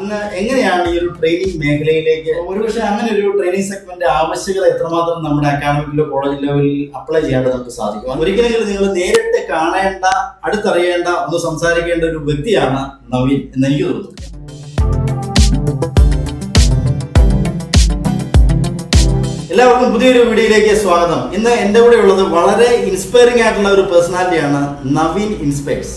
അങ്ങ് എങ്ങനെയാണ് ഈ ഒരു ട്രെയിനിങ് മേഖലയിലേക്ക് ഒരുപക്ഷെ അങ്ങനെ ഒരു ട്രെയിനിങ് സെഗ്മെന്റ് ആവശ്യകത എത്രമാത്രം നമ്മുടെ അക്കാഡമിക്കിലോ കോളേജ് ലെവലിൽ അപ്ലൈ ചെയ്യാണ്ട് നമുക്ക് സാധിക്കും? ഒരിക്കലെങ്കിലും നിങ്ങൾ നേരിട്ട് കാണേണ്ട, അടുത്തറിയേണ്ട, ഒന്ന് സംസാരിക്കേണ്ട ഒരു വ്യക്തിയാണ് നവീൻ എന്ന് എനിക്ക് തോന്നുന്നു. എല്ലാവർക്കും പുതിയൊരു വീഡിയോയിലേക്ക് സ്വാഗതം. ഇന്ന് എൻ്റെ കൂടെ ഉള്ളത് വളരെ ഇൻസ്പയറിംഗ് ആയിട്ടുള്ള ഒരു പേഴ്സണാലിറ്റിയാണ് നവീൻ ഇൻസ്പെക്ട്സ്.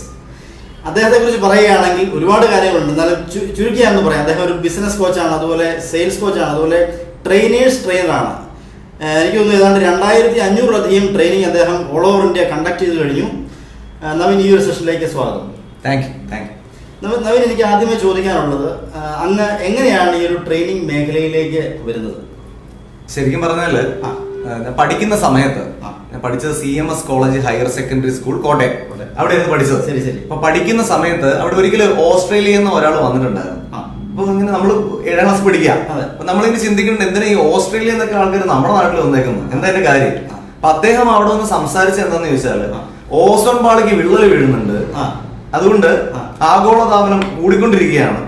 അദ്ദേഹത്തെ കുറിച്ച് പറയുകയാണെങ്കിൽ ഒരുപാട് കാര്യങ്ങളുണ്ട്, എന്നാലും ചുരുക്കിയാണെന്ന് പറയാം. അദ്ദേഹം ഒരു ബിസിനസ് കോച്ചാണ്, അതുപോലെ സെയിൽസ് കോച്ചാണ്, അതുപോലെ ട്രെയിനറാണ്. എനിക്ക് തോന്നുന്നു ഏതാണ്ട് 2500-ലധികം ട്രെയിനിങ് അദ്ദേഹം ഓൾ ഓവർ ഇന്ത്യ കണ്ടക്ട് ചെയ്ത് കഴിഞ്ഞു. നവീൻ, ഈ ഒരു സെഷനിലേക്ക് സ്വാഗതം. Thank you. നവീൻ, എനിക്ക് ആദ്യമേ ചോദിക്കാനുള്ളത്, അങ്ങ് എങ്ങനെയാണ് ഈ ഒരു ട്രെയിനിങ് മേഖലയിലേക്ക് വരുന്നത്? ശരിക്കും പറഞ്ഞാല് പഠിക്കുന്ന സമയത്ത് ഞാൻ പഠിച്ചത് CMS college higher secondary school Kottayam, അവിടെയായിരുന്നു പഠിച്ചത്. ശരി ശരി. അപ്പൊ പഠിക്കുന്ന സമയത്ത് അവിടെ ഒരിക്കലും ഓസ്ട്രേലിയയിൽ നിന്ന് ഒരാൾ വന്നിട്ടുണ്ടായിരുന്നു. അപ്പൊ ഇങ്ങനെ നമ്മള് 7ാം ക്ലാസ് പഠിക്കുക. അപ്പൊ നമ്മളിങ്ങനെ ചിന്തിക്കുന്നുണ്ട്, എന്തിനാ ഈ ഓസ്ട്രേലിയ എന്നൊക്കെ ആൾക്കാർ നമ്മുടെ നാട്ടിൽ വന്നേക്കുന്നത്, എന്താ എന്റെ കാര്യം? അപ്പൊ അദ്ദേഹം അവിടെ ഒന്ന് സംസാരിച്ചത് എന്താന്ന് ചോദിച്ചാല്, ഓസോൺ പാളിക്ക് വിള്ളൽ വീഴുന്നുണ്ട്, അതുകൊണ്ട് ആഗോളതാപനം കൂടിക്കൊണ്ടിരിക്കുകയാണ്,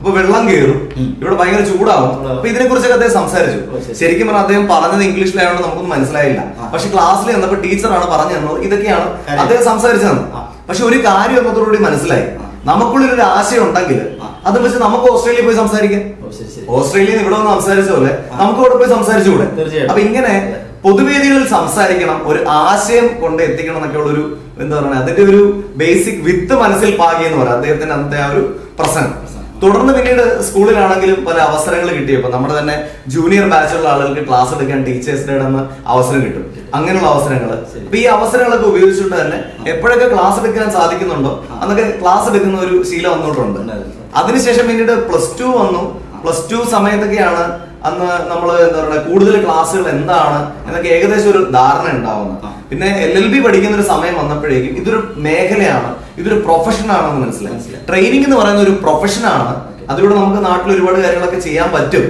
അപ്പൊ വെള്ളം കയറും, ഇവിടെ ഭയങ്കര ചൂടാവും. അപ്പൊ ഇതിനെ കുറിച്ചൊക്കെ അദ്ദേഹം സംസാരിച്ചു. ശരിക്കും പറഞ്ഞാൽ അദ്ദേഹം പറഞ്ഞത് ഇംഗ്ലീഷിലായതുകൊണ്ട് നമുക്കൊന്നും മനസ്സിലായില്ല. പക്ഷെ ക്ലാസ്സിൽ ചെന്നപ്പോൾ ടീച്ചറാണ് പറഞ്ഞു തന്നത്, ഇതൊക്കെയാണ് അദ്ദേഹം സംസാരിച്ചത്. പക്ഷെ ഒരു കാര്യം എന്നതോടുകൂടി മനസ്സിലായി, നമുക്കുള്ളിലൊരു ആശയം ഉണ്ടെങ്കിൽ അത് വെച്ച് നമുക്ക് ഓസ്ട്രേലിയയിൽ പോയി സംസാരിക്കാം. ഓസ്ട്രേലിയയിൽ ഇവിടെ വന്ന് സംസാരിച്ച പോലെ നമുക്ക് ഇവിടെ പോയി സംസാരിച്ചുകൂടെ? അപ്പൊ ഇങ്ങനെ പൊതുവേദികളിൽ സംസാരിക്കണം, ഒരു ആശയം കൊണ്ട് എത്തിക്കണം എന്നൊക്കെയുള്ള ഒരു എന്താ പറയുക, അതിന്റെ ഒരു ബേസിക് വിത്ത് മനസ്സിൽ പാകി എന്ന് പറയാം അദ്ദേഹത്തിന്റെ അന്നത്തെ ആ ഒരു പ്രസംഗം. തുടർന്ന് പിന്നീട് സ്കൂളിലാണെങ്കിലും പല അവസരങ്ങൾ കിട്ടിയപ്പോൾ നമ്മുടെ തന്നെ ജൂനിയർ ബാച്ചുള്ള ആളുകൾക്ക് ക്ലാസ് എടുക്കാൻ ടീച്ചേഴ്സ് ഡേ എന്ന അവസരം കിട്ടും. അങ്ങനെയുള്ള അവസരങ്ങൾ, അപ്പൊ ഈ അവസരങ്ങളൊക്കെ ഉപയോഗിച്ചുകൊണ്ട് തന്നെ എപ്പോഴൊക്കെ ക്ലാസ് എടുക്കാൻ സാധിക്കുന്നുണ്ടോ അന്നൊക്കെ ക്ലാസ് എടുക്കുന്ന ഒരു ശീലം വന്നിട്ടുണ്ട്. അതിനുശേഷം പിന്നീട് +2 വന്നു. +2 സമയത്തൊക്കെയാണ് അന്ന് നമ്മൾ എന്താ പറയുക, കൂടുതൽ ക്ലാസ്സുകൾ എന്താണ് എന്നൊക്കെ ഏകദേശം ഒരു ധാരണ ഉണ്ടാവുന്നത്. പിന്നെ LLB പഠിക്കുന്ന ഒരു സമയം വന്നപ്പോഴേക്കും ഇതൊരു മേഖലയാണ്, ഇതൊരു പ്രൊഫഷൻ ആണെന്ന് മനസ്സിലായി. ട്രെയിനിങ് എന്ന് പറയുന്ന ഒരു പ്രൊഫഷനാണ്. അതിലൂടെ നമുക്ക് നാട്ടിൽ ഒരുപാട് കാര്യങ്ങളൊക്കെ ചെയ്യാൻ പറ്റും.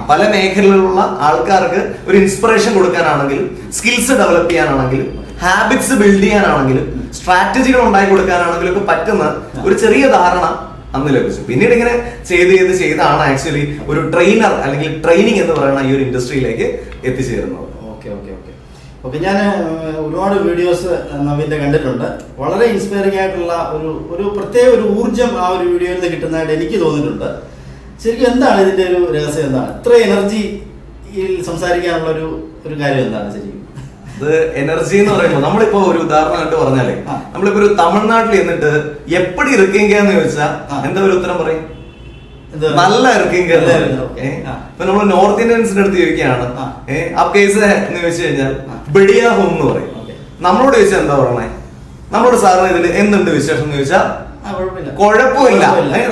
പല മേഖലയിലുള്ള ആൾക്കാർക്ക് ഒരു ഇൻസ്പിറേഷൻ കൊടുക്കാനാണെങ്കിലും, സ്കിൽസ് ഡെവലപ്പ് ചെയ്യാനാണെങ്കിലും, ഹാബിറ്റ്സ് ബിൽഡ് ചെയ്യാനാണെങ്കിലും, സ്ട്രാറ്റജികൾ ഉണ്ടാക്കി കൊടുക്കാനാണെങ്കിലും ഒക്കെ പറ്റുന്ന ഒരു ചെറിയ ധാരണ അന്ന് ലഭിച്ചു. പിന്നീട് ഇങ്ങനെ ചെയ്താണ് ആക്ച്വലി ഒരു ട്രെയിനർ അല്ലെങ്കിൽ ട്രെയിനിങ് എന്ന് പറയുന്ന ഈ ഒരു ഇൻഡസ്ട്രിയിലേക്ക് എത്തിച്ചേരുന്നത്. ഓക്കെ, ഞാൻ ഒരുപാട് വീഡിയോസ് നവീന്റെ കണ്ടിട്ടുണ്ട്. വളരെ ഇൻസ്പയറിംഗ് ആയിട്ടുള്ള ഒരു പ്രത്യേക ഒരു ഊർജം ആ ഒരു വീഡിയോയിൽ നിന്ന് കിട്ടുന്നതായിട്ട് എനിക്ക് തോന്നിയിട്ടുണ്ട്. ശരിക്കും എന്താണ് ഇതിന്റെ ഒരു രഹസ്യം? എന്താണ് ഇത്ര എനർജിയിൽ സംസാരിക്കാനുള്ള ഒരു കാര്യം? എന്താണ് ശരിക്കും ഇത് എനർജി എന്ന് പറയുമ്പോൾ, നമ്മളിപ്പോ ഒരു ഉദാഹരണമായിട്ട് പറഞ്ഞാലേ, നമ്മളിപ്പോ ഒരു തമിഴ്നാട്ടിൽ എന്നിട്ട് എപ്പടി ഇരിക്കീങ്കന്ന് ചോദിച്ചാൽ എന്താ ഒരു ഉത്തരം പറയും? നല്ല ഇരിക്കീങ്ക. ഇപ്പൊ നമ്മൾ നോർത്ത് ഇന്ത്യൻസിന്റെ അടുത്ത് ചോദിക്കുകയാണ് ആ കേസ് എന്ന് ചോദിച്ചു കഴിഞ്ഞാൽ ബഡിയ ഹോം എന്ന് പറയും. നമ്മളോട് ചോദിച്ചാൽ എന്താ പറയണേ? നമ്മളോട് സാറിന് ഇതിൽ എന്തുണ്ട് വിശേഷം എന്ന് ചോദിച്ചാൽ കുഴപ്പമില്ല.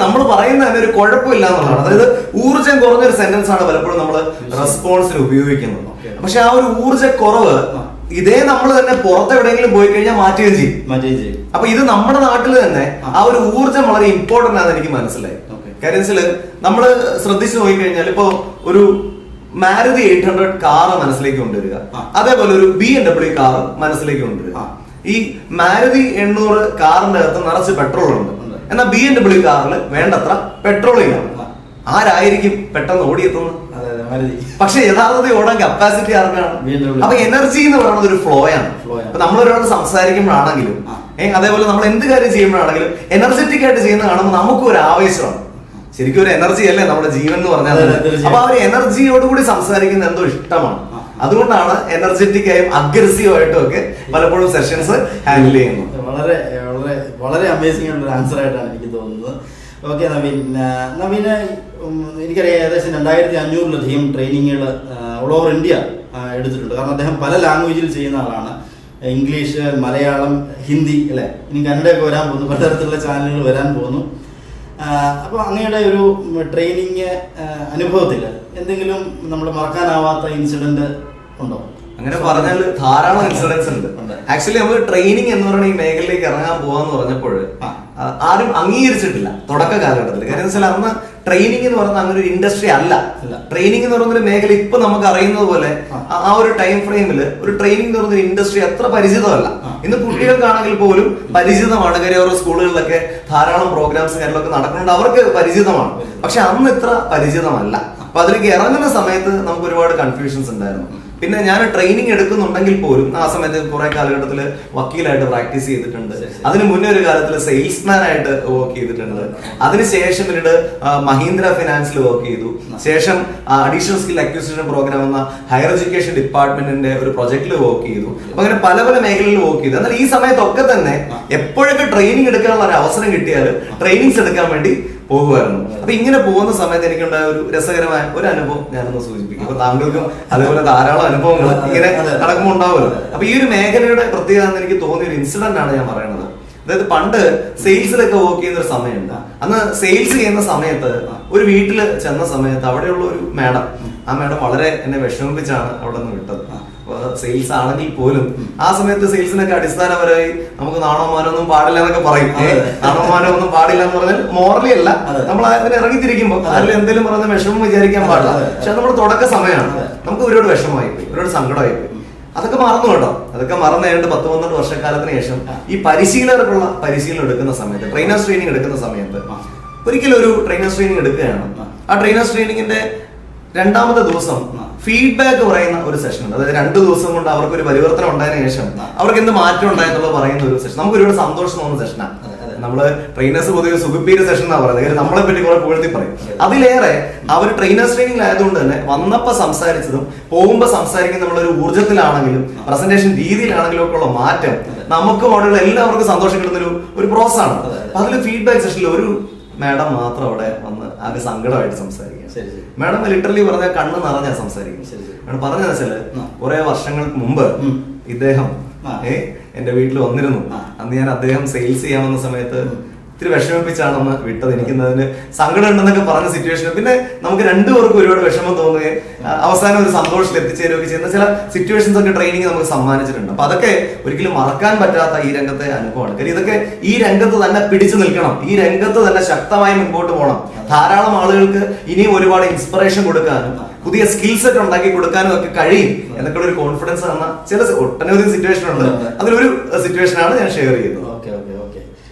നമ്മൾ പറയുന്ന തന്നെ ഒരു കുഴപ്പമില്ല എന്നുള്ളതാണ്. അതായത് ഊർജ്ജം കുറഞ്ഞൊരു സെന്റൻസ് ആണ് പലപ്പോഴും നമ്മൾ റെസ്പോൺസിന് ഉപയോഗിക്കുന്നത്. പക്ഷെ ആ ഒരു ഊർജ്ജ കുറവ് ഇതേ നമ്മൾ തന്നെ പുറത്തെവിടെയെങ്കിലും പോയി കഴിഞ്ഞാൽ മാറ്റുകയും ചെയ്യും. അപ്പൊ ഇത് നമ്മുടെ നാട്ടിൽ തന്നെ ആ ഒരു ഊർജ്ജം വളരെ ഇമ്പോർട്ടന്റ് ആണെന്ന് എനിക്ക് മനസ്സിലായി. കാര്യം വെച്ചാല് നമ്മള് ശ്രദ്ധിച്ചു നോക്കിക്കഴിഞ്ഞാൽ ഇപ്പൊ ഒരു മാരുതി 800 കാറ് മനസ്സിലേക്ക് കൊണ്ടുവരിക, അതേപോലെ ഒരു BMW കാറ് മനസ്സിലേക്ക് കൊണ്ടുവരിക. ഈ മാരുതി 800 കാറിന്റെ അകത്ത് നിറച്ച് പെട്രോൾ ഉണ്ട്, എന്നാൽ BMW കാറിൽ വേണ്ടത്ര പെട്രോൾ ഇല്ല. ആരായിരിക്കും പെട്ടെന്ന് ഓടിയെത്തുന്നത്? പക്ഷെ യഥാർത്ഥത്തിൽ ഓടാൻ കപ്പാസിറ്റി ആർക്കാണ്? അപ്പൊ എനർജി എന്ന് പറയുന്നത് ഒരു ഫ്ലോ ആണ്. അപ്പൊ നമ്മളൊരാൾ സംസാരിക്കുമ്പോഴാണെങ്കിലും അതേപോലെ നമ്മൾ എന്ത് കാര്യം ചെയ്യുമ്പോഴാണെങ്കിലും എനർജറ്റിക് ആയിട്ട് ചെയ്യുന്ന കാണുമ്പോൾ നമുക്കും ഒരു ആവേശമാണ്. ശരിക്കും ഒരു എനർജി അല്ലേ നമ്മുടെ ജീവൻ എന്ന് പറഞ്ഞാൽ. അപ്പൊ ആ ഒരു എനർജിയോടുകൂടി സംസാരിക്കുന്ന എന്തോ ഇഷ്ടമാണ്. അതുകൊണ്ടാണ് എനർജറ്റിക് ആയും അഗ്രസീവ് ആയിട്ടും ഒക്കെ പലപ്പോഴും സെഷൻസ് ഹാൻഡിൽ ചെയ്യുന്നത്. വളരെ വളരെ വളരെ അമേസിംഗ് ആയിട്ടുള്ള ഒരു ആൻസർ ആയിട്ടാണ് എനിക്ക് തോന്നുന്നത്. ഓക്കെ നവീന്, എനിക്കറിയാം ഏകദേശം 2500-ലധികം ട്രെയിനിങ്ങുകൾ ഓൾ ഓവർ ഇന്ത്യ എടുത്തിട്ടുണ്ട്. കാരണം അദ്ദേഹം പല ലാംഗ്വേജിൽ ചെയ്യുന്ന ആളാണ്. ഇംഗ്ലീഷ്, മലയാളം, ഹിന്ദി, അല്ലേ, ഇനി കന്നഡയൊക്കെ വരാൻ പോകുന്നു, പലതരത്തിലുള്ള ചാനലുകൾ വരാൻ പോകുന്നു. അപ്പോൾ അങ്ങയുടെ ഒരു ട്രെയിനിങ് അനുഭവത്തിൽ എന്തെങ്കിലും നമ്മൾ മറക്കാനാവാത്ത ഇൻസിഡന്റ് ഉണ്ടോ? അങ്ങനെ പറഞ്ഞാൽ ധാരാളം ഇൻസിഡൻസ് ഉണ്ട്. ആക്ച്വലി നമ്മൾ ട്രെയിനിങ് എന്ന് പറയുന്ന ഈ മേഖലയിലേക്ക് ഇറങ്ങാൻ പോവാന്ന് പറഞ്ഞപ്പോൾ ആരും അംഗീകരിച്ചിട്ടില്ല തുടക്ക കാലഘട്ടത്തിൽ. കാര്യം വെച്ചാൽ അന്ന് ട്രെയിനിങ് എന്ന് പറയുന്നത് അങ്ങനെ ഒരു ഇൻഡസ്ട്രി അല്ല. ട്രെയിനിങ് എന്ന് പറയുന്ന ഒരു മേഖല ഇപ്പൊ നമുക്ക് അറിയുന്നത് പോലെ ആ ഒരു ടൈം ഫ്രെയിമിൽ ഒരു ട്രെയിനിങ് എന്ന് പറയുന്ന ഇൻഡസ്ട്രി അത്ര പരിചിതമല്ല. ഇന്ന് കുട്ടികൾക്കാണെങ്കിൽ പോലും പരിചിതമാണ്. കാര്യം ഓരോ സ്കൂളുകളിലൊക്കെ ധാരാളം പ്രോഗ്രാംസ് കാര്യങ്ങളൊക്കെ നടക്കുന്നുണ്ട്, അവർക്ക് പരിചിതമാണ്. പക്ഷെ അന്ന് ഇത്ര പരിചിതമല്ല. അപ്പൊ അതിലേക്ക് ഇറങ്ങുന്ന സമയത്ത് നമുക്ക് ഒരുപാട് കൺഫ്യൂഷൻസ് ഉണ്ടായിരുന്നു. പിന്നെ ഞാൻ ട്രെയിനിങ് എടുക്കുന്നുണ്ടെങ്കിൽ പോലും ആ സമയത്ത് കുറെ കാലഘട്ടത്തിൽ വക്കീലായിട്ട് പ്രാക്ടീസ് ചെയ്തിട്ടുണ്ട്. അതിന് മുന്നേ ഒരു കാലത്തിൽ സെയിൽസ്മാൻ ആയിട്ട് വർക്ക് ചെയ്തിട്ടുണ്ട്. അതിനുശേഷം പിന്നീട് മഹീന്ദ്ര ഫിനാൻസിൽ വർക്ക് ചെയ്തു. ശേഷം അഡീഷണൽ സ്കിൽ അക്വിസിഷൻ പ്രോഗ്രാം എന്ന ഹയർ എഡ്യൂക്കേഷൻ ഡിപ്പാർട്ട്മെന്റിന്റെ ഒരു പ്രൊജക്ടിൽ വർക്ക് ചെയ്തു. അപ്പൊ അങ്ങനെ പല പല മേഖലകളിൽ വർക്ക് ചെയ്തു. എന്നാൽ ഈ സമയത്തൊക്കെ തന്നെ എപ്പോഴൊക്കെ ട്രെയിനിങ് എടുക്കാനുള്ള ഒരു അവസരം കിട്ടിയാൽ ട്രെയിനിങ്സ് എടുക്കാൻ വേണ്ടി പോകുമായിരുന്നു. അപ്പൊ ഇങ്ങനെ പോകുന്ന സമയത്ത് എനിക്കുണ്ടായ ഒരു രസകരമായ ഒരു അനുഭവം ഞാനൊന്ന് സൂചിപ്പിക്കും. അപ്പൊ താങ്കൾക്കും അതേപോലെ ധാരാളം അനുഭവങ്ങൾ ഇങ്ങനെ നടക്കുമ്പോൾ ഉണ്ടാവുമല്ലോ. അപ്പൊ ഈ ഒരു മേഖലയുടെ പ്രത്യേകത എന്ന് എനിക്ക് തോന്നിയ ഒരു ഇൻസിഡന്റ് ആണ് ഞാൻ പറയുന്നത്. അതായത് പണ്ട് സെയിൽസിലൊക്കെ വർക്ക് ചെയ്യുന്ന ഒരു സമയമുണ്ട്. അന്ന് സെയിൽസ് ചെയ്യുന്ന സമയത്ത് ഒരു വീട്ടിൽ ചെന്ന സമയത്ത് അവിടെയുള്ള ഒരു മാഡം, ആ മാഡം വളരെ എന്നെ വിഷമിപ്പിച്ചാണ് അവിടെ നിന്ന് വിട്ടത്. സെയിൽസ് ആണെങ്കിൽ പോലും ആ സമയത്ത് സെയിൽസിനൊക്കെ അടിസ്ഥാനപരമായി നമുക്ക് നാണോമാനോ ഒന്നും പാടില്ല എന്നൊക്കെ പറയും. നാണോമാനോ ഒന്നും പാടില്ല എന്ന് പറഞ്ഞാൽ മോറലി അല്ല, നമ്മൾ അതിന് ഇറങ്ങിത്തിരിക്കുമ്പോൾ അതിൽ എന്തെങ്കിലും പറയുന്ന വിഷമം വിചാരിക്കാൻ പാടില്ല. പക്ഷെ നമ്മുടെ തുടക്ക സമയമാണ്, നമുക്ക് ഒരുപാട് വിഷമമായിപ്പോയി, ഒരുപാട് സങ്കടമായിപ്പോയി. അതൊക്കെ മറന്നു കേട്ടോ. അതൊക്കെ മറന്നു കഴിഞ്ഞിട്ട് 10-12 വർഷക്കാലത്തിന് ശേഷം ഈ പരിശീലകർക്കുള്ള പരിശീലനം എടുക്കുന്ന സമയത്ത്, ട്രെയിനേഴ്സ് ട്രെയിനിങ് എടുക്കുന്ന സമയത്ത് ഒരിക്കലും ഒരു ട്രെയിനേഴ്സ് ട്രെയിനിങ് എടുക്കുകയാണ്. ആ ട്രെയിനേഴ്സ് ട്രെയിനിങ്ങിന്റെ രണ്ടാമത്തെ ദിവസം ഫീഡ്ബാക്ക് പറയുന്ന ഒരു സെഷൻ ഉണ്ട്. അതായത് 2 ദിവസം കൊണ്ട് അവർക്ക് ഒരു പരിവർത്തനം ഉണ്ടായതിനു ശേഷം അവർക്ക് എന്ത് മാറ്റം ഉണ്ടായെന്നുള്ളത് പറയുന്ന ഒരു സെഷൻ. നമുക്ക് ഒരുപാട് സന്തോഷം തോന്നുന്ന സെഷനാണ്. നമ്മള് ട്രെയിനേഴ്സ് പൊതുവെ സുഖപ്പീര് സെഷൻ എന്നാ പറയുന്നത്. നമ്മളെ പറ്റി കുറെ പുകഴ്ത്തി പറയും. അതിലേറെ അവർ ട്രെയിനേഴ്സ് ട്രെയിനിങ് ആയതുകൊണ്ട് തന്നെ വന്നപ്പോ സംസാരിച്ചതും പോകുമ്പോ സംസാരിക്കുന്ന നമ്മളൊരു ഊർജ്ജത്തിലാണെങ്കിലും പ്രസന്റേഷൻ രീതിയിലാണെങ്കിലും ഒക്കെ ഉള്ള മാറ്റം നമുക്കും അവിടെയുള്ള എല്ലാവർക്കും സന്തോഷം കിട്ടുന്ന ഒരു പ്രോസസ്സാണ്. അതിൽ ഫീഡ്ബാക്ക് സെഷനിൽ ഒരു മാഡം മാത്രം അവിടെ വന്ന് ആകെ സങ്കടമായിട്ട് സംസാരിക്കുക. മാഡം ലിറ്ററലി പറഞ്ഞാൽ കണ്ണ് നിറഞ്ഞാ സംസാരിക്കും. മാഡം പറഞ്ഞതെന്ന് വെച്ചാല് കുറെ വർഷങ്ങൾക്ക് മുമ്പ് ഇദ്ദേഹം എന്റെ വീട്ടിൽ വന്നിരുന്നു. അന്ന് ഞാൻ അദ്ദേഹം സെയിൽസ് ചെയ്യാൻ വന്ന സമയത്ത് ഇത്തിരി വിഷമിപ്പിച്ചാണെന്ന് വിട്ടത്. എനിക്കുന്നതിന് സങ്കടം ഉണ്ടെന്നൊക്കെ പറഞ്ഞ സിറ്റുവേഷൻ പിന്നെ നമുക്ക് രണ്ടുപേർക്കും ഒരുപാട് വിഷമം തോന്നുകയും അവസാനം ഒരു സന്തോഷത്തിൽ എത്തിച്ചേരുകയൊക്കെ ചെയ്യുന്ന ചില സിറ്റുവേഷൻസ് ഒക്കെ ട്രെയിനിങ് നമുക്ക് സമ്മാനിച്ചിട്ടുണ്ട്. അപ്പൊ അതൊക്കെ ഒരിക്കലും മറക്കാൻ പറ്റാത്ത ഈ രംഗത്തെ അനുഭവമാണ്. കാര്യം ഇതൊക്കെ ഈ രംഗത്ത് തന്നെ പിടിച്ചു നിൽക്കണം, ഈ രംഗത്ത് തന്നെ ശക്തമായി മുൻപോട്ട് പോകണം. ധാരാളം ആളുകൾക്ക് ഇനിയും ഒരുപാട് ഇൻസ്പിറേഷൻ കൊടുക്കാനും പുതിയ സ്കിൽ സെറ്റ് ഉണ്ടാക്കി കൊടുക്കാനും ഒക്കെ കഴിയും എന്നൊക്കെ ഒരു കോൺഫിഡൻസ് തന്ന ചില ഒട്ടനവധി സിറ്റുവേഷൻ ഉണ്ട്. അതിലൊരു സിറ്റുവേഷനാണ് ഞാൻ ഷെയർ ചെയ്യുന്നത്.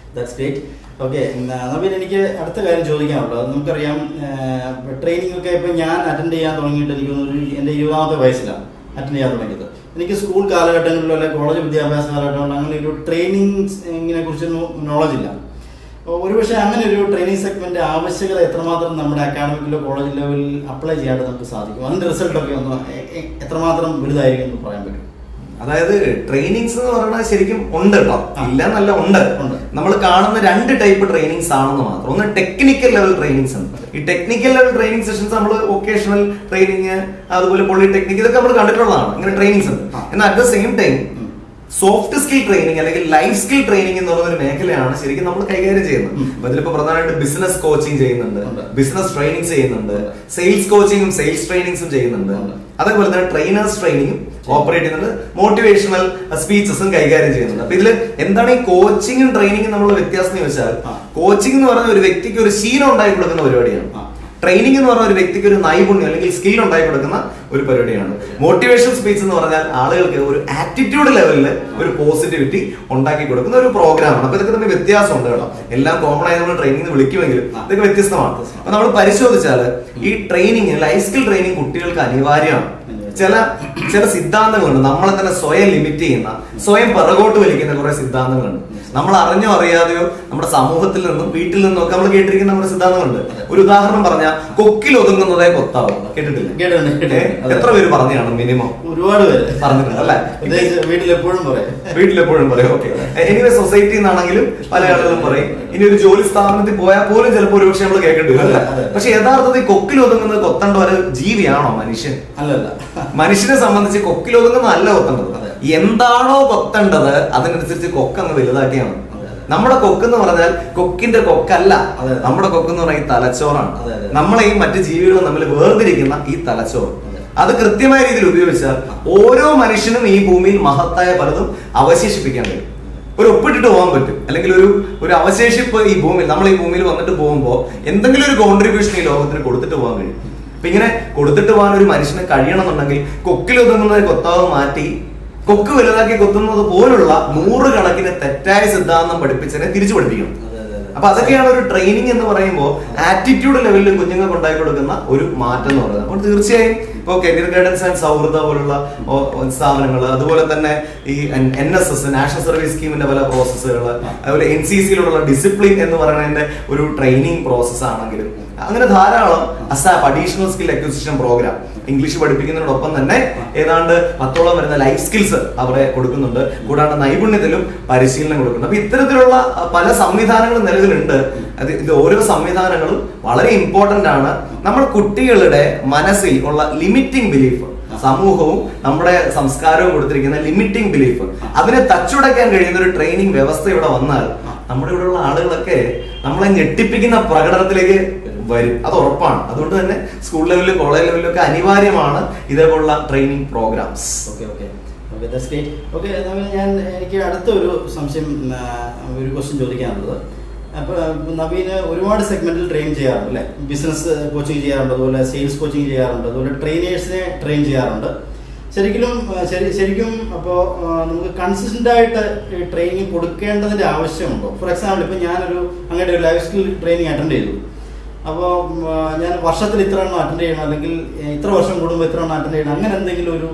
ഓക്കെ, നവീൻ, എനിക്ക് അടുത്ത കാര്യം ചോദിക്കാനുള്ളത്, നമുക്കറിയാം ട്രെയിനിങ് ഒക്കെ ഇപ്പം ഞാൻ അറ്റൻഡ് ചെയ്യാൻ തുടങ്ങിയിട്ട് എനിക്ക് എൻ്റെ 20ാമത്തെ വയസ്സിലാണ് അറ്റൻഡ് ചെയ്യാൻ തുടങ്ങിയത്. എനിക്ക് സ്കൂൾ കാലഘട്ടങ്ങളിലോ അല്ലെങ്കിൽ കോളേജ് വിദ്യാഭ്യാസ കാലഘട്ടങ്ങളിലോ അങ്ങനെ ഒരു ട്രെയിനിങ്ങിനെ കുറിച്ചൊന്നും നോളജ് ഇല്ല. ഒരുപക്ഷെ അങ്ങനെ ഒരു ട്രെയിനിങ് സെഗ്മെന്റ് ആവശ്യകത എത്രമാത്രം നമ്മുടെ അക്കാഡമിക്കിലോ കോളേജ് ലെവലിൽ അപ്ലൈ ചെയ്യാതെ നമുക്ക് സാധിക്കും? അതിന്റെ റിസൾട്ടൊക്കെ ഒന്ന് എത്രമാത്രം വലുതായിരിക്കും എന്ന് പറയാൻ പറ്റും? അതായത് ട്രെയിനിങ്സ് എന്ന് പറയുന്നത് ശരിക്കും ഉണ്ട് കേട്ടോ, ഇല്ല എന്നല്ല, ഉണ്ട്. നമ്മൾ കാണുന്ന 2 ടൈപ്പ് ട്രെയിനിങ്സ് ആണെന്ന് മാത്രം. ഒന്ന് ടെക്നിക്കൽ ലെവൽ ട്രെയിനിങ്സ് ഉണ്ട്. ഈ ടെക്നിക്കൽ ലെവൽ ട്രെയിനിങ് സെഷൻസ് നമ്മൾ വൊക്കേഷണൽ ട്രെയിനിങ്, അതുപോലെ പോളിടെക്നിക്, ഇതൊക്കെ നമ്മൾ കണ്ടിട്ടുള്ളതാണ്. ഇങ്ങനെ ട്രെയിനിങ്സ് ഉണ്ട്. എന്നാൽ at the same time soft skill training അല്ലെങ്കിൽ ലൈഫ് സ്കിൽ ട്രെയിനിങ് എന്ന് പറയുന്ന ഒരു മേഖലയാണ് ശരിക്കും നമ്മൾ കൈകാര്യം ചെയ്യുന്നത്. അപ്പൊ ഇതിലിപ്പോ പ്രധാനമായിട്ട് ബിസിനസ് കോച്ചിങ് ചെയ്യുന്നുണ്ട്, ബിസിനസ് ട്രെയിനിങ് ചെയ്യുന്നുണ്ട്, സെയിൽസ് കോച്ചിങ്ങും സെയിൽസ് ട്രെയിനിങ്സും ചെയ്യുന്നുണ്ട്. അതേപോലെ തന്നെ ട്രെയിനേഴ്സ് ട്രെയിനിങ്ങും ഓപ്പറേറ്റ് ചെയ്യുന്നുണ്ട്, മോട്ടിവേഷണൽ സ്പീച്ചസും കൈകാര്യം ചെയ്യുന്നുണ്ട്. അപ്പൊ ഇതിൽ എന്താണ് ഈ കോച്ചിങ്ങും ട്രെയിനിങ്ങും തമ്മിലുള്ള വ്യത്യാസം എന്ന് ചോദിച്ചാൽ, കോച്ചിങ് എന്ന് പറഞ്ഞ ഒരു വ്യക്തിക്ക് ഒരു ശീലം ഉണ്ടാക്കി കൊടുക്കുന്ന പരിപാടിയാണ്. ട്രെയിനിങ് എന്ന് പറഞ്ഞ ഒരു വ്യക്തിക്ക് ഒരു നൈപുണ്യം അല്ലെങ്കിൽ സ്കിൽ ഉണ്ടാക്കി കൊടുക്കുന്ന ഒരു പരിപാടിയാണ്. മോട്ടിവേഷൻ സ്പീച്ച് എന്ന് പറഞ്ഞാൽ ആളുകൾക്ക് ഒരു ആറ്റിറ്റ്യൂഡ് ലെവലിൽ ഒരു പോസിറ്റിവിറ്റി ഉണ്ടാക്കി കൊടുക്കുന്ന ഒരു പ്രോഗ്രാമാണ്. അപ്പൊ ഇതൊക്കെ തമ്മിൽ വ്യത്യാസമുണ്ട് കേട്ടോ. എല്ലാം കോമൺ ആയി നമ്മൾ ട്രെയിനിങ് വിളിക്കുമെങ്കിലും ഇതൊക്കെ വ്യത്യസ്തമാണ്. അപ്പൊ നമ്മൾ പരിശോധിച്ചാൽ ഈ ട്രെയിനിങ്, ലൈഫ് സ്കിൽ ട്രെയിനിങ് കുട്ടികൾക്ക് അനിവാര്യമാണ്. ചില സിദ്ധാന്തങ്ങളുണ്ട്, നമ്മളെ തന്നെ സ്വയം ലിമിറ്റ് ചെയ്യുന്ന, സ്വയം പിറകോട്ട് വലിക്കുന്ന കുറെ സിദ്ധാന്തങ്ങളുണ്ട്. നമ്മൾ അറിഞ്ഞോ അറിയാതെയോ നമ്മുടെ സമൂഹത്തിൽ നിന്നും വീട്ടിൽ നിന്നും ഒക്കെ നമ്മൾ കേട്ടിരിക്കുന്ന നമ്മുടെ സിദ്ധാന്തങ്ങളുണ്ട്. ഒരു ഉദാഹരണം പറഞ്ഞാൽ കൊക്കിൽ ഒതുങ്ങുന്നതേ കൊത്താവും. കേട്ടിട്ടില്ല? എത്ര പേര് പറഞ്ഞാണ്? മിനിമം ഒരുപാട് പേര് പറഞ്ഞിട്ടുണ്ട് അല്ലെ? വീട്ടിലെപ്പോഴും പറയും. ഓക്കെ, എനിവേ സൊസൈറ്റിയിൽ നിന്നാണെങ്കിലും പല ആളുകളും പറയും. ഇനി ഒരു ജോലി സ്ഥാപനത്തിൽ പോയാൽ പോലും ചിലപ്പോൾ ഒരുപക്ഷെ നമ്മൾ കേൾക്കേണ്ടി വരും അല്ലെ? പക്ഷെ യഥാർത്ഥത്തിൽ കൊക്കിൽ ഒതുങ്ങുന്നത് കൊത്തേണ്ട ഒരു ജീവിയാണോ മനുഷ്യൻ? അല്ലല്ല. മനുഷ്യനെ സംബന്ധിച്ച് കൊക്കിൽ ഒതുങ്ങുന്ന അല്ല കൊത്തേണ്ടത്. എന്താണോ കൊത്തേണ്ടത് അതിനനുസരിച്ച് കൊക്കങ്ങ് വലുതാക്കിയാണ്. നമ്മുടെ കൊക്ക് എന്ന് പറഞ്ഞാൽ കൊക്കിന്റെ കൊക്കല്ല, നമ്മുടെ കൊക്ക് എന്ന് പറഞ്ഞാൽ ഈ തലച്ചോറാണ്. നമ്മളെ ഈ മറ്റു ജീവികളും തമ്മിൽ വേർതിരിക്കുന്ന ഈ തലച്ചോറ്, അത് കൃത്യമായ രീതിയിൽ ഉപയോഗിച്ചാൽ ഓരോ മനുഷ്യനും ഈ ഭൂമിയിൽ മഹത്തായ പലതും അവശേഷിപ്പിക്കാൻ കഴിയും. ഒരു ഒപ്പിട്ടിട്ട് പോകാൻ പറ്റും, അല്ലെങ്കിൽ ഒരു അവശേഷിപ്പ് ഈ ഭൂമിയിൽ, നമ്മൾ ഈ ഭൂമിയിൽ വന്നിട്ട് പോകുമ്പോൾ എന്തെങ്കിലും ഒരു കോൺട്രിബ്യൂഷൻ ഈ ലോകത്തിന് കൊടുത്തിട്ട് പോകാൻ കഴിയും. അപ്പൊ ഇങ്ങനെ കൊടുത്തിട്ട് പോകാൻ ഒരു മനുഷ്യന് കഴിയണമെന്നുണ്ടെങ്കിൽ കൊക്കിലൊതുങ്ങുന്നത് കൊത്താവ് മാറ്റി കൊക്ക് വലുതാക്കി കൊത്തുന്നത് പോലുള്ള 100 കണക്കിന് തെറ്റായ സിദ്ധാന്തം പഠിപ്പിച്ചതിനെ തിരിച്ചു പഠിപ്പിക്കണം. അപ്പൊ അതൊക്കെയാണ് ഒരു ട്രെയിനിങ് എന്ന് പറയുമ്പോൾ ആറ്റിറ്റ്യൂഡ് ലെവലിൽ കുഞ്ഞുങ്ങൾക്ക് ഉണ്ടാക്കി കൊടുക്കുന്ന ഒരു മാറ്റം എന്ന് പറയുന്നത്. അപ്പോൾ തീർച്ചയായും ഇപ്പോൾ കരിയർ ഗൈഡൻസ് ആൻഡ് സൗഹൃദ പോലുള്ള സ്ഥാപനങ്ങൾ, അതുപോലെ തന്നെ ഈ NSS നാഷണൽ സർവീസ് സ്കീമിന്റെ പല പ്രോസസ്സുകൾ, അതുപോലെ NCCയിലുള്ള ഡിസിപ്ലിൻ എന്ന് പറയുന്നതിന്റെ ഒരു ട്രെയിനിങ് പ്രോസസ് ആണെങ്കിലും അങ്ങനെ ധാരാളം ASAP additional skill acquisition programme English പഠിപ്പിക്കുന്നതിനോടൊപ്പം തന്നെ ഏതാണ്ട് 10ഓളം വരുന്ന ലൈഫ് സ്കിൽസ് അവരെ കൊടുക്കുന്നുണ്ട്. കൂടാണ്ട് നൈപുണ്യത്തിലും പരിശീലനം കൊടുക്കുന്നുണ്ട്. അപ്പൊ ഇത്തരത്തിലുള്ള പല സംവിധാനങ്ങളും നിലവിലുണ്ട്. ഇത് ഓരോ സംവിധാനങ്ങളും വളരെ ഇമ്പോർട്ടന്റ് ആണ്. നമ്മൾ കുട്ടികളുടെ മനസ്സിൽ ഉള്ള ലിമിറ്റിംഗ് ബിലീഫ്, സമൂഹവും നമ്മുടെ സംസ്കാരവും കൊടുത്തിരിക്കുന്ന ലിമിറ്റിംഗ് ബിലീഫ്, അതിനെ തച്ചുടയ്ക്കാൻ കഴിയുന്ന ഒരു ട്രെയിനിങ് വ്യവസ്ഥ ഇവിടെ വന്നാൽ നമ്മുടെ ഇവിടെയുള്ള ആളുകളൊക്കെ നമ്മളെ ഞെട്ടിപ്പിക്കുന്ന പ്രകടനത്തിലേക്ക് വരും. അത് ഉറപ്പാണ്. അതുകൊണ്ട് തന്നെ സ്കൂൾ ലെവലിലും കോളേജ് ലെവലിലും ഒക്കെ അനിവാര്യമാണ് ഇതേപോലുള്ള ട്രെയിനിങ് പ്രോഗ്രാംസ്. എനിക്ക് അടുത്തൊരു സംശയം, ഒരു ക്വസ്റ്റ്യൻ ചോദിക്കാനുള്ളത്. അപ്പോൾ നവീന് ഒരുപാട് സെഗ്മെന്റിൽ ട്രെയിൻ ചെയ്യാറുണ്ട് അല്ലേ? ബിസിനസ് കോച്ചിങ് ചെയ്യാറുണ്ട്, അതുപോലെ സെയിൽസ് കോച്ചിങ് ചെയ്യാറുണ്ട്, അതുപോലെ ട്രെയിനേഴ്സിനെ ട്രെയിൻ ചെയ്യാറുണ്ട്. ശരിക്കും അപ്പോൾ നമുക്ക് കൺസിസ്റ്റന്റ് ആയിട്ട് ട്രെയിനിങ് കൊടുക്കേണ്ടതിന്റെ ആവശ്യമുണ്ടോ? ഫോർ എക്സാമ്പിൾ, ഇപ്പം ഞാനൊരു അങ്ങനെ ഒരു ലൈഫ് സ്കിൽ ട്രെയിനിങ് അറ്റൻഡ് ചെയ്തു. അപ്പോൾ ഞാൻ വർഷത്തിൽ ഇത്ര എണ്ണം അറ്റൻഡ് ചെയ്യണം, അല്ലെങ്കിൽ ഇത്ര വർഷം കൂടുമ്പോൾ ഇത്ര എണ്ണം അറ്റൻഡ് ചെയ്യണം, അങ്ങനെ എന്തെങ്കിലും ഒരു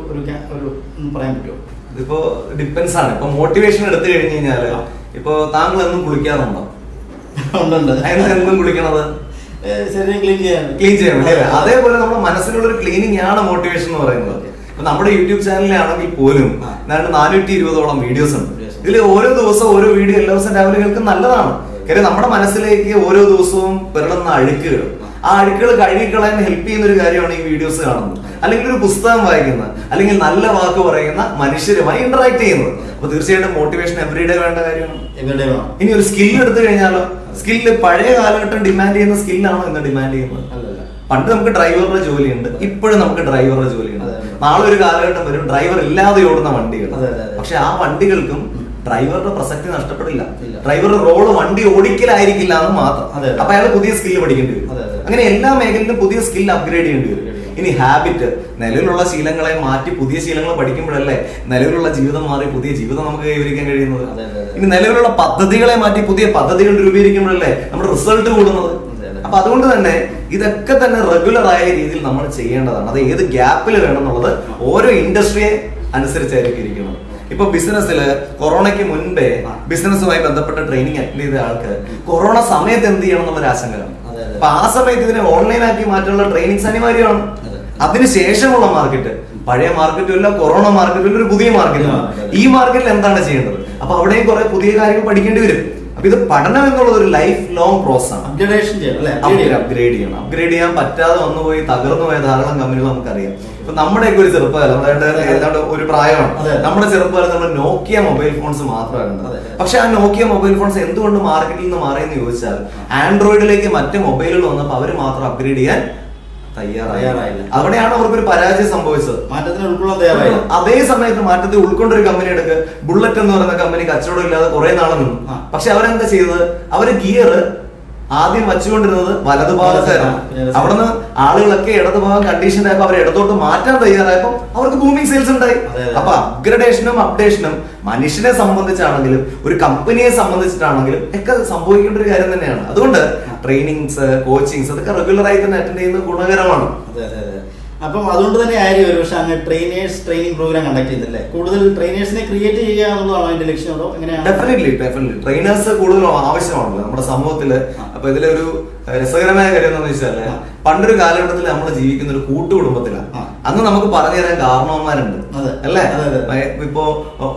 പറയാൻ പറ്റുമോ? ഇതിപ്പോ ഡിപ്പെൻസ് ആണ്. ഇപ്പൊ മോട്ടിവേഷൻ എടുത്തു കഴിഞ്ഞു കഴിഞ്ഞാല് ഇപ്പൊ താങ്കൾ എന്നും കുളിക്കാറുണ്ടോ? എന്നും കുളിക്കണത് ക്ലീൻ ചെയ്യാൻ വേണ്ടി. അതേപോലെ നമ്മുടെ മനസ്സിലുള്ള ഒരു ക്ലീനിങ് ആണ് മോട്ടിവേഷൻ എന്ന് പറയുന്നത്. ഇപ്പൊ നമ്മുടെ യൂട്യൂബ് ചാനലിലാണെങ്കിൽ പോലും 420ഓളം വീഡിയോസ് ഉണ്ട്. ഇതിൽ ഓരോ ദിവസവും ഓരോ വീഡിയോ എല്ലാ ദിവസവും രാവിലെ കേൾക്കുന്നത് നല്ലതാണ്. കാര്യം നമ്മുടെ മനസ്സിലേക്ക് ഓരോ ദിവസവും പെടുന്ന അഴുക്കുകൾ, ആ അഴുക്കുകൾ കഴുകിക്കളയാൻ ഹെൽപ്പ് ചെയ്യുന്ന ഒരു കാര്യമാണ് ഈ വീഡിയോസ് കാണുന്നത്. അല്ലെങ്കിൽ ഒരു പുസ്തകം വായിക്കുന്നത്, അല്ലെങ്കിൽ നല്ല വാക്ക് പറയുന്ന മനുഷ്യരുമായി ഇന്ററാക്ട് ചെയ്യുന്നത്. അപ്പൊ തീർച്ചയായിട്ടും മോട്ടിവേഷൻ എവറിഡേ വേണ്ട കാര്യമാണ്. ഇനി ഒരു സ്കിൽ എടുത്തു കഴിഞ്ഞാലോ, സ്കില്ല് പഴയ കാലഘട്ടം ഡിമാൻഡ് ചെയ്യുന്ന സ്കില്ലാണോ ഇന്ന് ഡിമാൻഡ് ചെയ്യുന്നത്? പണ്ട് നമുക്ക് ഡ്രൈവറുടെ ജോലിയുണ്ട്, ഇപ്പോഴും നമുക്ക് ഡ്രൈവറുടെ ജോലിയുണ്ട്. നാളെ ഒരു കാലഘട്ടം വരും ഡ്രൈവർ ഇല്ലാതെ ഓടുന്ന വണ്ടികൾ. പക്ഷെ ആ വണ്ടികൾക്കും ഡ്രൈവറുടെ പ്രസക്തി നഷ്ടപ്പെടില്ല. ഡ്രൈവറുടെ റോള് വണ്ടി ഓടിക്കലായിരിക്കില്ല എന്ന് മാത്രം. അപ്പൊ അയാൾ പുതിയ സ്കില്ല് പഠിക്കേണ്ടി വരും. അങ്ങനെ എല്ലാ മേഖലയിലും പുതിയ സ്കിൽ അപ്ഗ്രേഡ് ചെയ്യേണ്ടി വരും. ഇനി ഹാബിറ്റ്, നിലവിലുള്ള ശീലങ്ങളെ മാറ്റി പുതിയ ശീലങ്ങൾ പഠിക്കുമ്പോഴല്ലേ നിലവിലുള്ള ജീവിതം മാറി പുതിയ ജീവിതം നമുക്ക് കൈവരിക്കാൻ കഴിയുന്നത്. ഇനി നിലവിലുള്ള പദ്ധതികളെ മാറ്റി പുതിയ പദ്ധതികൾ രൂപീകരിക്കുമ്പോഴല്ലേ നമ്മുടെ റിസൾട്ട് കൂടുന്നത്. അപ്പൊ അതുകൊണ്ട് തന്നെ ഇതൊക്കെ തന്നെ റെഗുലർ ആയ രീതിയിൽ നമ്മൾ ചെയ്യേണ്ടതാണ്. അത് ഏത് ഗ്യാപ്പിൽ വേണം എന്നുള്ളത് ഓരോ ഇൻഡസ്ട്രിയെ അനുസരിച്ചായിരിക്കും ഇരിക്കുന്നത്. ഇപ്പൊ ബിസിനസ്സിൽ കൊറോണയ്ക്ക് മുൻപേ ബിസിനസ്സുമായി ബന്ധപ്പെട്ട ട്രെയിനിങ് അറ്റൻഡ് ചെയ്ത ആൾക്ക് കൊറോണ സമയത്ത് എന്ത് ചെയ്യണം എന്നുള്ള ആശങ്കയാണ്. അപ്പൊ ആ സമയത്ത് ഇതിനെ ഓൺലൈൻ ആക്കി മാറ്റാനുള്ള ട്രെയിനിങ്സ് അനിവാര്യമാണ്. അതിനുശേഷമുള്ള മാർക്കറ്റ്, പഴയ മാർക്കറ്റും ഇല്ല, കൊറോണ മാർക്കറ്റും ഇല്ല, ഒരു പുതിയ മാർക്കറ്റാണ്. ഈ മാർക്കറ്റിൽ എന്താണ് ചെയ്യേണ്ടത്? അപ്പൊ അവിടെയും കുറെ പുതിയ കാര്യങ്ങൾ പഠിക്കേണ്ടി വരും. അപ്പൊ ഇത് പഠനം എന്നുള്ളത് ഒരു ലൈഫ് ലോങ് പ്രോസസ് ആണ്. അപ്ഗ്രേഡ് ചെയ്യണം. അപ്ഗ്രേഡ് ചെയ്യാൻ പറ്റാതെ വന്നുപോയി തകർന്നു പോയ ധാരാളം കമ്പനികൾ നമുക്കറിയാം. ഇപ്പൊ നമ്മുടെയൊക്കെ ഒരു ചെറുപ്പകാലം, അതായത് ഒരു പ്രായമാണ്, നമ്മുടെ ചെറുപ്പകാലം നമ്മൾ നോക്കിയ മൊബൈൽ ഫോൺസ് മാത്രമാണ്. പക്ഷെ ആ നോക്കിയ മൊബൈൽ ഫോൺസ് എന്തുകൊണ്ട് മാർക്കറ്റിൽ നിന്ന് മാറിയെന്ന് ചോദിച്ചാൽ ആൻഡ്രോയിഡിലേക്ക് മറ്റ് മൊബൈലുകൾ വന്നപ്പോൾ അവര് മാത്രം അപ്ഗ്രേഡ് ചെയ്യാൻ തയ്യാറായില്ല. അവിടെയാണ് അവർക്കൊരു പരാജയം സംഭവിച്ചത്. മാറ്റത്തിന് ഉൾക്കൊള്ളാൻ തയ്യാറായില്ല. അതേ സമയത്ത് മാറ്റത്തിൽ ഉൾക്കൊണ്ടൊരു കമ്പനി എടുക്കുക, ബുള്ളറ്റ് എന്ന് പറയുന്ന കമ്പനി കച്ചവടം ഇല്ലാതെ കുറെ നാളെ നിന്നു. പക്ഷെ അവരെന്താ ചെയ്തത്? അവര് ഗിയർ ആദ്യം വച്ചുകൊണ്ടിരുന്നത് വലതുഭാഗത്തായിരുന്നു. അവിടുന്ന് ആളുകളൊക്കെ ഇടതുഭാഗം കണ്ടീഷൻ ആയപ്പോ അവർ ഇടത്തോട്ട് മാറ്റാൻ തയ്യാറായപ്പോ അവർക്ക് ബൂമിംഗ് സെയിൽസ് ഉണ്ടായി. അപ്പൊ അപ്ഗ്രഡേഷനും അപ്ഡേഷനും മനുഷ്യനെ സംബന്ധിച്ചാണെങ്കിലും ഒരു കമ്പനിയെ സംബന്ധിച്ചിട്ടാണെങ്കിലും ഒക്കെ സംഭവിക്കേണ്ട ഒരു കാര്യം തന്നെയാണ്. അതുകൊണ്ട് ട്രെയിനിങ്സ്, കോച്ചിങ്സ് അതൊക്കെ റെഗുലർ ആയി തന്നെ അറ്റൻഡ് ചെയ്യുന്നത് ഗുണകരമാണ്. അപ്പം അതുകൊണ്ട് തന്നെ ആയിരിക്കും ഒരു പക്ഷേ അങ്ങ് ട്രെയിനേഴ്സ് ട്രെയിനിങ് പ്രോഗ്രാം കണ്ടക്ട് ചെയ്തില്ലേ? കൂടുതൽ ട്രെയിനേഴ്സിനെ ക്രിയേറ്റ് ചെയ്യുക എന്നുള്ളതാണോ അതിന്റെ ലക്ഷ്യം? അതോ എങ്ങനെയാണ്? ഡെഫിനറ്റ്ലി ട്രെയിനേഴ്സ് കൂടുതൽ ആവശ്യമാണല്ലോ നമ്മുടെ സമൂഹത്തില്. അപ്പൊ ഇതിലൊരു രസകരമായ കാര്യം എന്താണെന്ന് വെച്ചാല്, പണ്ടൊരു കാലഘട്ടത്തിൽ നമ്മൾ ജീവിക്കുന്ന ഒരു കൂട്ടുകുടുംബത്തിലാണ്. അന്ന് നമുക്ക് പറഞ്ഞു തരാൻ കാരണവന്മാരുണ്ട്, അല്ലേ? ഇപ്പോ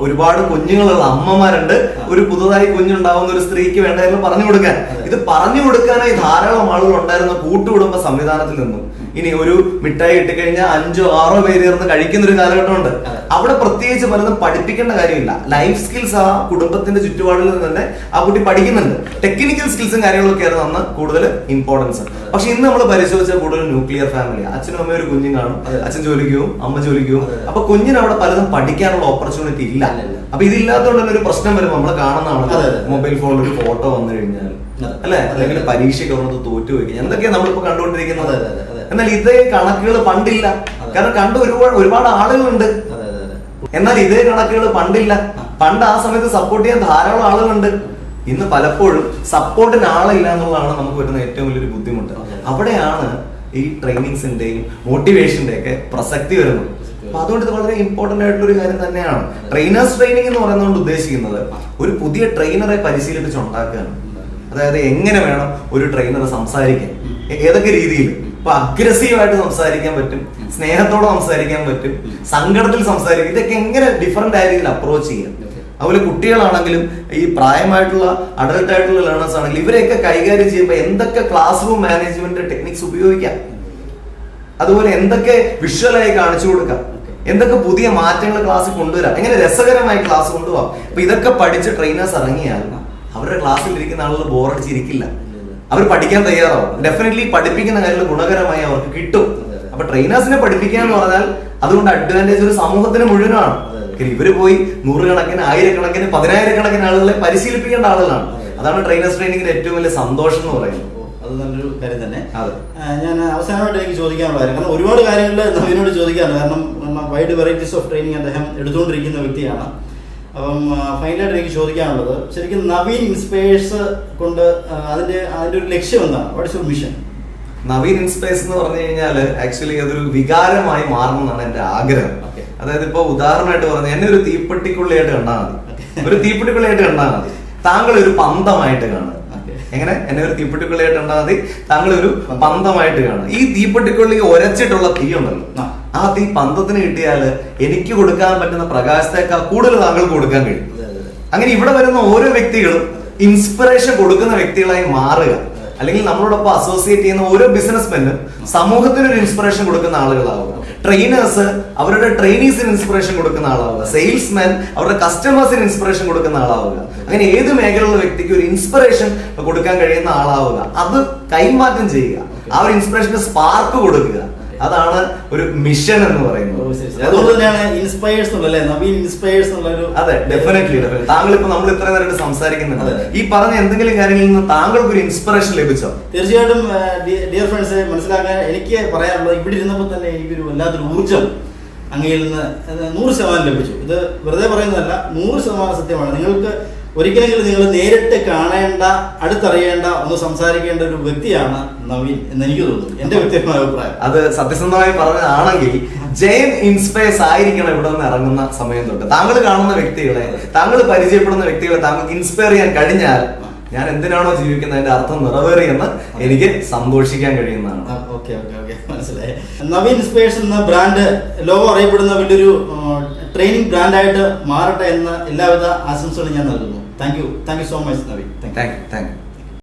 ഒരുപാട് കുഞ്ഞുങ്ങളുള്ള അമ്മമാരുണ്ട്. ഒരു പുതുതായി കുഞ്ഞുണ്ടാവുന്ന ഒരു സ്ത്രീക്ക് വേണ്ടതെല്ലാം പറഞ്ഞു കൊടുക്കാൻ, ഇത് പറഞ്ഞു കൊടുക്കാനായി ധാരാളം ആളുകൾ ഉണ്ടായിരുന്ന കൂട്ടുകുടുംബ സംവിധാനത്തിൽ നിന്നും ഇനി ഒരു മിഠായി ഇട്ടുകഴിഞ്ഞാൽ 5 or 6 പേര് ചേർന്ന് കഴിക്കുന്ന ഒരു കാലഘട്ടമുണ്ട്. അവിടെ പ്രത്യേകിച്ച് പലതും പഠിപ്പിക്കേണ്ട കാര്യമില്ല. ലൈഫ് സ്കിൽസ് ആ കുടുംബത്തിന്റെ ചുറ്റുപാടിൽ നിന്ന് തന്നെ ആ കുട്ടി പഠിക്കുന്നുണ്ട്. ടെക്നിക്കൽ സ്കിൽസും കാര്യങ്ങളൊക്കെ ആയിരുന്നു അന്ന് കൂടുതൽ ഇമ്പോർട്ടൻസ്. പക്ഷെ ഇന്ന് നമ്മൾ പരിശോധിച്ചാൽ കൂടുതൽ ന്യൂക്ലിയർ ഫാമിലി, അച്ഛനും അമ്മയും ഒരു കുഞ്ഞും കാണും, അച്ഛൻ അച്ഛൻ ജോലിക്ക് പോകും, അമ്മ ജോലിക്ക് പോകും. അപ്പൊ കുഞ്ഞിന് അവിടെ പലതും പഠിക്കാനുള്ള ഓപ്പർച്യൂണിറ്റി ഇല്ല. അപ്പൊ ഇതില്ലാത്തതുകൊണ്ട് തന്നെ ഒരു പ്രശ്നം വരും. നമ്മൾ കാണുന്നതാണ് മൊബൈൽ ഫോണിൽ ഒരു ഫോട്ടോ വന്നു കഴിഞ്ഞാൽ അല്ലെ, അല്ലെങ്കിൽ പരീക്ഷയ്ക്ക് ഒന്നത് തോറ്റു പോയി എന്തൊക്കെയാ നമ്മളിപ്പോ കണ്ടുകൊണ്ടിരിക്കുന്നത്. എന്നാൽ ഇതേ കണക്കുകൾ പണ്ടില്ല. കാരണം കണ്ടു ഒരുപാട് ആളുകളുണ്ട്. എന്നാൽ ഇതേ കണക്കുകൾ പണ്ടില്ല. പണ്ട് ആ സമയത്ത് സപ്പോർട്ട് ചെയ്യാൻ ധാരാളം ആളുകളുണ്ട്. ഇന്ന് പലപ്പോഴും സപ്പോർട്ടിന് ആളില്ല എന്നുള്ളതാണ് നമുക്ക് വരുന്ന ഏറ്റവും വലിയൊരു ബുദ്ധിമുട്ട്. അവിടെയാണ് ഈ ട്രെയിനിങ്സിന്റെയും മോട്ടിവേഷന്റെ ഒക്കെ പ്രസക്തി വരുന്നത്. അപ്പൊ അതുകൊണ്ട് ഇത് വളരെ ഇമ്പോർട്ടന്റ് ആയിട്ടുള്ള ഒരു കാര്യം തന്നെയാണ്. ട്രെയിനേഴ്സ് ട്രെയിനിങ് എന്ന് പറയുന്നതുകൊണ്ട് ഉദ്ദേശിക്കുന്നത് ഒരു പുതിയ ട്രെയിനറെ പരിശീലിപ്പിച്ചുണ്ടാക്കുകയാണ്. അതായത് എങ്ങനെ വേണം ഒരു ട്രെയിനർ സംസാരിക്കാൻ, ഏതൊക്കെ രീതിയിൽ. ഇപ്പൊ അഗ്രസീവായിട്ട് സംസാരിക്കാൻ പറ്റും, സ്നേഹത്തോടെ സംസാരിക്കാൻ പറ്റും, സങ്കടത്തിൽ സംസാരിക്കും. ഇതൊക്കെ എങ്ങനെ ഡിഫറെന്റ് ആയ രീതിയിൽ അപ്രോച്ച് ചെയ്യാം. അതുപോലെ കുട്ടികളാണെങ്കിലും ഈ പ്രായമായിട്ടുള്ള അഡൽട്ട് ആയിട്ടുള്ള ലേണേഴ്സ് ആണെങ്കിലും ഇവരെയൊക്കെ കൈകാര്യം ചെയ്യുമ്പോൾ എന്തൊക്കെ ക്ലാസ് റൂം മാനേജ്മെന്റ് ടെക്നിക്സ് ഉപയോഗിക്കാം, അതുപോലെ എന്തൊക്കെ വിഷ്വലായി കാണിച്ചു കൊടുക്കാം, എന്തൊക്കെ പുതിയ മാറ്റങ്ങൾ ക്ലാസ്സിൽ കൊണ്ടുവരാം, എങ്ങനെ രസകരമായി ക്ലാസ് കൊണ്ടുപോകാം. അപ്പൊ ഇതൊക്കെ പഠിച്ച് ട്രെയിനേഴ്സ് ഇറങ്ങിയാൽ അവരുടെ ക്ലാസ്സിൽ ഇരിക്കുന്ന ആളുകൾ ബോറടിച്ചിരിക്കില്ല. അവർ പഠിക്കാൻ തയ്യാറാവും. ഡെഫിനറ്റ്ലി പഠിപ്പിക്കുന്ന കാര്യങ്ങൾ ഗുണകരമായി അവർക്ക് കിട്ടും. അപ്പൊ ട്രെയിനേഴ്സിനെ പഠിപ്പിക്കുക എന്ന് പറഞ്ഞാൽ അതുകൊണ്ട് അഡ്വാൻറ്റേജ് ഒരു സമൂഹത്തിന് മുഴുവനാണ്. ഇവര് പോയി നൂറുകണക്കിന്, ആയിരക്കണക്കിന്, പതിനായിരക്കണക്കിന് ആളുകളെ പരിശീലിപ്പിക്കേണ്ട ആളുകളാണ്. അതാണ് ട്രെയിനേഴ്സ് ട്രെയിനിങ്ങിന്റെ ഏറ്റവും വലിയ സന്തോഷം എന്ന് പറയുന്നത്. അത് നല്ലൊരു കാര്യം തന്നെ. ഞാൻ അവസാനമായിട്ട് എനിക്ക് ചോദിക്കാനുള്ള കാര്യം, കാരണം ഒരുപാട് കാര്യങ്ങൾ നവീനോട് ചോദിക്കാറുണ്ട്. കാരണം വൈഡ് വെറൈറ്റീസ് ഓഫ് ട്രെയിനിങ് അദ്ദേഹം എടുത്തുകൊണ്ടിരിക്കുന്ന വ്യക്തിയാണ്. അപ്പം ഫൈനലായിട്ട് എനിക്ക് ചോദിക്കാനുള്ളത്, ശരിക്കും നവീൻ ഇൻസ്പയേഴ്സ് കൊണ്ട് അതിന്റെ ഒരു ലക്ഷ്യം എന്താണ്? What is your mission? Naveen inspires എന്ന് പറഞ്ഞു കഴിഞ്ഞാൽ ആക്ച്വലി അതൊരു വികാരമായി മാറണം എന്നാണ് എന്റെ ആഗ്രഹം. അതായത് ഇപ്പൊ ഉദാഹരണമായിട്ട് പറഞ്ഞാൽ എന്നെ ഒരു തീപ്പെട്ടിക്കുള്ളിയായിട്ട് കണ്ടാൽ മതി, ഒരു തീപ്പെട്ടിക്കുള്ളിയായിട്ട് കണ്ടാൽ മതി. താങ്കൾ ഒരു പന്തമായിട്ട് കാണുക. എങ്ങനെ? എന്നെ ഒരു തീപ്പെട്ടിക്കുള്ളിയായിട്ട് കണ്ടാൽ മതി, താങ്കൾ ഒരു പന്തമായിട്ട് കാണുക. ഈ തീപ്പെട്ടിക്കുള്ളി ഒരച്ചിട്ടുള്ള തീ ഉണ്ടല്ലോ, ആ തീ പന്തത്തിന് കിട്ടിയാൽ എനിക്ക് കൊടുക്കാൻ പറ്റുന്ന പ്രകാശത്തേക്കാൾ കൂടുതൽ താങ്കൾക്ക് കൊടുക്കാൻ കഴിയും. അങ്ങനെ ഇവിടെ വരുന്ന ഓരോ വ്യക്തികളും ഇൻസ്പിറേഷൻ കൊടുക്കുന്ന വ്യക്തികളായി മാറുക. അല്ലെങ്കിൽ നമ്മളോടൊപ്പം അസോസിയേറ്റ് ചെയ്യുന്ന ഓരോ ബിസിനസ്മെനും സമൂഹത്തിന് ഒരു ഇൻസ്പിറേഷൻ കൊടുക്കുന്ന ആളുകളാവുക. ട്രെയിനേഴ്സ് അവരുടെ ട്രെയിനീസിന് ഇൻസ്പിറേഷൻ കൊടുക്കുന്ന ആളാവുക. സെയിൽസ്മാൻ അവരുടെ കസ്റ്റമേഴ്സിന് ഇൻസ്പിറേഷൻ കൊടുക്കുന്ന ആളാവുക. അങ്ങനെ ഏത് മേഖലയുള്ള വ്യക്തിക്ക് ഒരു ഇൻസ്പിറേഷൻ കൊടുക്കാൻ കഴിയുന്ന ആളാവുക. അത് കൈമാറ്റം ചെയ്യുക, ആ ഒരു ഇൻസ്പിറേഷന് സ്പാർക്ക് കൊടുക്കുക. അതാണ് ഒരു മിഷൻ എന്ന് പറയുന്നത്. അതുകൊണ്ട് തന്നെയാണ് ഇൻസ്പയേഴ്സ് അല്ലേ, നവീൻ ഇൻസ്പയേഴ്സ് എന്നുള്ളൊരു. അതെ, ഡെഫിനറ്റ്ലി. താങ്കൾ ഇപ്പൊ നമ്മൾ ഇത്ര നേരം സംസാരിക്കുന്നുണ്ട്, ഈ പറഞ്ഞ എന്തെങ്കിലും കാര്യങ്ങളിൽ നിന്ന് താങ്കൾക്ക് ഒരു ഇൻസ്പിറേഷൻ ലഭിച്ചോ? തീർച്ചയായിട്ടും ഡിയർ ഫ്രണ്ട്സ്, മനസ്സിലാക്കാൻ എനിക്ക് പറയാനുള്ളത്, ഇവിടെ ഇരുന്നപ്പോൾ തന്നെ എനിക്കൊരു വല്ലാത്തൊരു ഊർജ്ജം അങ്ങയിൽ നിന്ന് 100% ലഭിച്ചു. ഇത് വെറുതെ പറയുന്നതല്ല, 100% സത്യമാണ്. നിങ്ങൾക്ക് ഒരിക്കലെങ്കിലും നിങ്ങൾ നേരിട്ട് കാണേണ്ട, അടുത്തറിയേണ്ട, ഒന്ന് സംസാരിക്കേണ്ട ഒരു വ്യക്തിയാണ് നവീൻ എന്ന് എനിക്ക് തോന്നുന്നു, എന്റെ വ്യക്തിപരമായ അഭിപ്രായം. അത് സത്യസന്ധമായി പറഞ്ഞതാണെങ്കിൽ ജയൻ ഇൻസ്പയേഴ്സ് ആയിരിക്കണം ഇവിടെ നിന്ന് ഇറങ്ങുന്ന സമയം തൊട്ട്. താങ്കൾ കാണുന്ന വ്യക്തികളെ, താങ്കൾ പരിചയപ്പെടുന്ന വ്യക്തികളെ താങ്കൾക്ക് ഇൻസ്പയർ ചെയ്യാൻ കഴിഞ്ഞാൽ ഞാൻ എന്തിനാണോ ജീവിക്കുന്നതിന്റെ അർത്ഥം നിറവേറിയെന്ന് എനിക്ക് സന്തോഷിക്കാൻ കഴിയുന്നതാണ്. ഓക്കെ, മനസ്സിലായി. നവീൻ ഇൻസ്പയേഴ്സ് എന്ന ബ്രാൻഡ് ലോകം അറിയപ്പെടുന്ന വലിയൊരു ട്രെയിനിങ് ബ്രാൻഡായിട്ട് മാറട്ടെ എന്ന എല്ലാവിധ ആശംസകളും ഞാൻ നൽകുന്നു. Thank you so much Naveen. Thank you.